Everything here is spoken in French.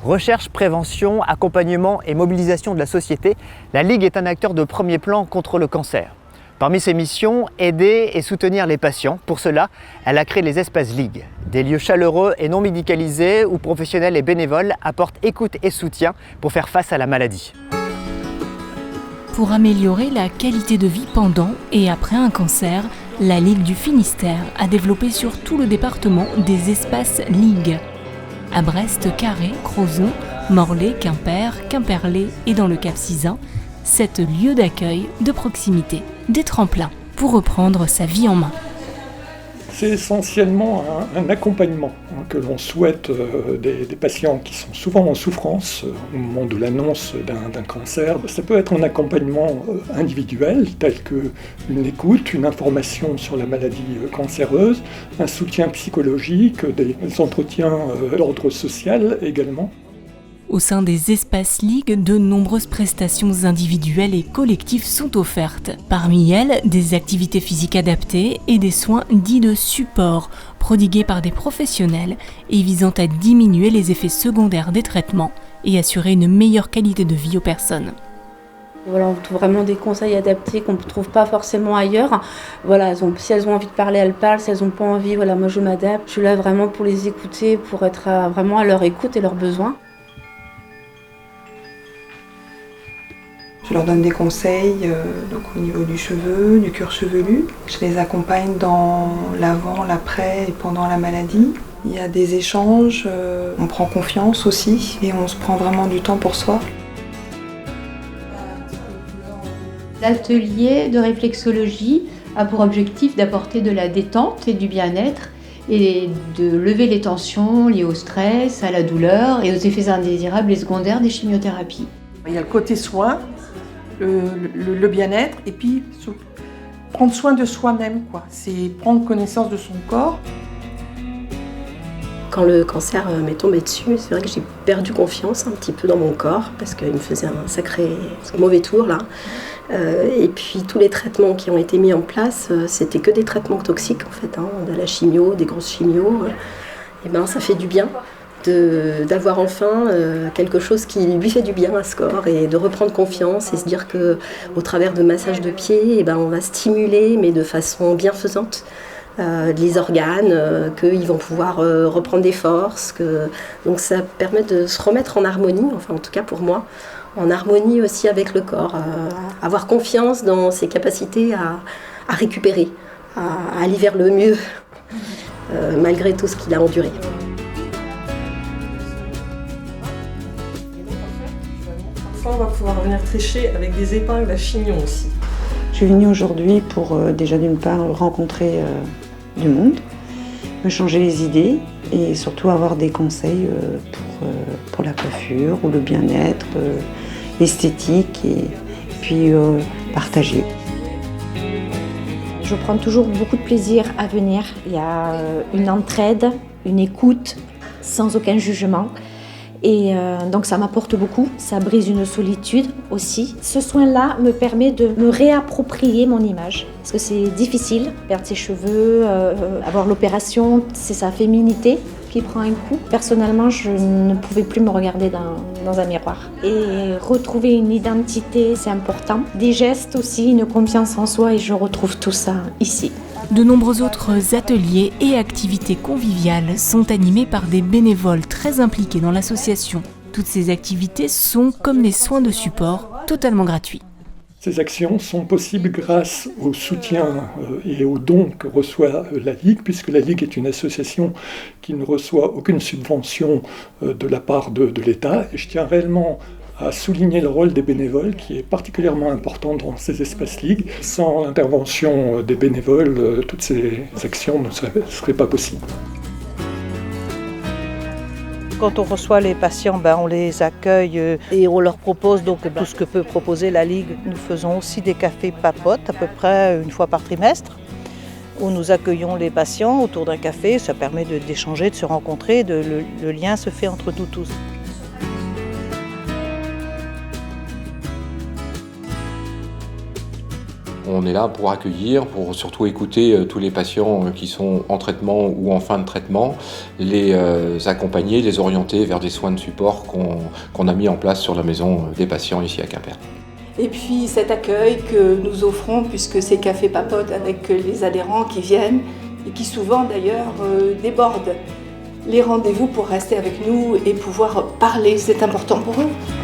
Recherche, prévention, accompagnement et mobilisation de la société, la Ligue est un acteur de premier plan contre le cancer. Parmi ses missions, aider et soutenir les patients. Pour cela, elle a créé les espaces Ligue, des lieux chaleureux et non médicalisés où professionnels et bénévoles apportent écoute et soutien pour faire face à la maladie. Pour améliorer la qualité de vie pendant et après un cancer, la Ligue du Finistère a développé sur tout le département des espaces Ligue. À Brest, Carré, Crozon, Morlaix, Quimper, Quimperlé et dans le Cap-Sizun, 7 lieux d'accueil de proximité, des tremplins pour reprendre sa vie en main. C'est essentiellement un accompagnement que l'on souhaite des patients qui sont souvent en souffrance au moment de l'annonce d'un cancer. Ça peut être un accompagnement individuel, tel qu'une écoute, une information sur la maladie cancéreuse, un soutien psychologique, des entretiens d'ordre social également. Au sein des espaces Ligue, de nombreuses prestations individuelles et collectives sont offertes. Parmi elles, des activités physiques adaptées et des soins dits de support, prodigués par des professionnels et visant à diminuer les effets secondaires des traitements et assurer une meilleure qualité de vie aux personnes. Voilà, on trouve vraiment des conseils adaptés qu'on ne trouve pas forcément ailleurs. Voilà, si elles ont envie de parler, elles parlent. Si elles n'ont pas envie, voilà, moi je m'adapte. Je suis là vraiment pour les écouter, pour être vraiment à leur écoute et leurs besoins. Je leur donne des conseils donc au niveau du cheveu, du cuir chevelu. Je les accompagne dans l'avant, l'après et pendant la maladie. Il y a des échanges, on prend confiance aussi et on se prend vraiment du temps pour soi. L'atelier de réflexologie a pour objectif d'apporter de la détente et du bien-être et de lever les tensions liées au stress, à la douleur et aux effets indésirables et secondaires des chimiothérapies. Il y a le côté soin, le bien-être et puis prendre soin de soi-même, quoi. C'est prendre connaissance de son corps. Quand le cancer m'est tombé dessus, c'est vrai que j'ai perdu confiance un petit peu dans mon corps parce qu'il me faisait un sacré mauvais tour là. Et puis tous les traitements qui ont été mis en place, c'était que des traitements toxiques en fait, de la chimio, des grosses chimios. Et ben ça fait du bien d'avoir enfin quelque chose qui lui fait du bien à ce corps et de reprendre confiance et se dire qu'au travers de massages de pieds, et ben on va stimuler mais de façon bienfaisante les organes, qu'ils vont pouvoir reprendre des forces. Donc ça permet de se remettre en harmonie, enfin en tout cas pour moi, en harmonie aussi avec le corps, avoir confiance dans ses capacités à récupérer, à aller vers le mieux, malgré tout ce qu'il a enduré. On va pouvoir venir tricher avec des épingles à chignon aussi. Je suis venue aujourd'hui pour déjà d'une part rencontrer du monde, me changer les idées et surtout avoir des conseils pour la coiffure ou le bien-être, l'esthétique et puis partager. Je prends toujours beaucoup de plaisir à venir. Il y a une entraide, une écoute sans aucun jugement. Et donc ça m'apporte beaucoup, ça brise une solitude aussi. Ce soin-là me permet de me réapproprier mon image. Parce que c'est difficile, perdre ses cheveux, avoir l'opération, c'est sa féminité qui prend un coup. Personnellement, je ne pouvais plus me regarder dans un miroir. Et retrouver une identité, c'est important. Des gestes aussi, une confiance en soi et je retrouve tout ça ici. De nombreux autres ateliers et activités conviviales sont animés par des bénévoles très impliqués dans l'association. Toutes ces activités sont, comme les soins de support, totalement gratuits. Ces actions sont possibles grâce au soutien et aux dons que reçoit la Ligue, puisque la Ligue est une association qui ne reçoit aucune subvention de la part de l'État. Et je tiens réellement à souligner le rôle des bénévoles qui est particulièrement important dans ces espaces Ligue. Sans l'intervention des bénévoles, toutes ces actions ne seraient pas possibles. Quand on reçoit les patients, on les accueille et on leur propose donc tout ce que peut proposer la Ligue. Nous faisons aussi des cafés papotes à peu près une fois par trimestre où nous accueillons les patients autour d'un café. Ça permet d'échanger, de se rencontrer, le lien se fait entre nous tous. On est là pour accueillir, pour surtout écouter tous les patients qui sont en traitement ou en fin de traitement, les accompagner, les orienter vers des soins de support qu'on a mis en place sur la maison des patients ici à Quimper. Et puis cet accueil que nous offrons, puisque c'est Café Papote avec les adhérents qui viennent et qui souvent d'ailleurs débordent les rendez-vous pour rester avec nous et pouvoir parler, c'est important pour eux.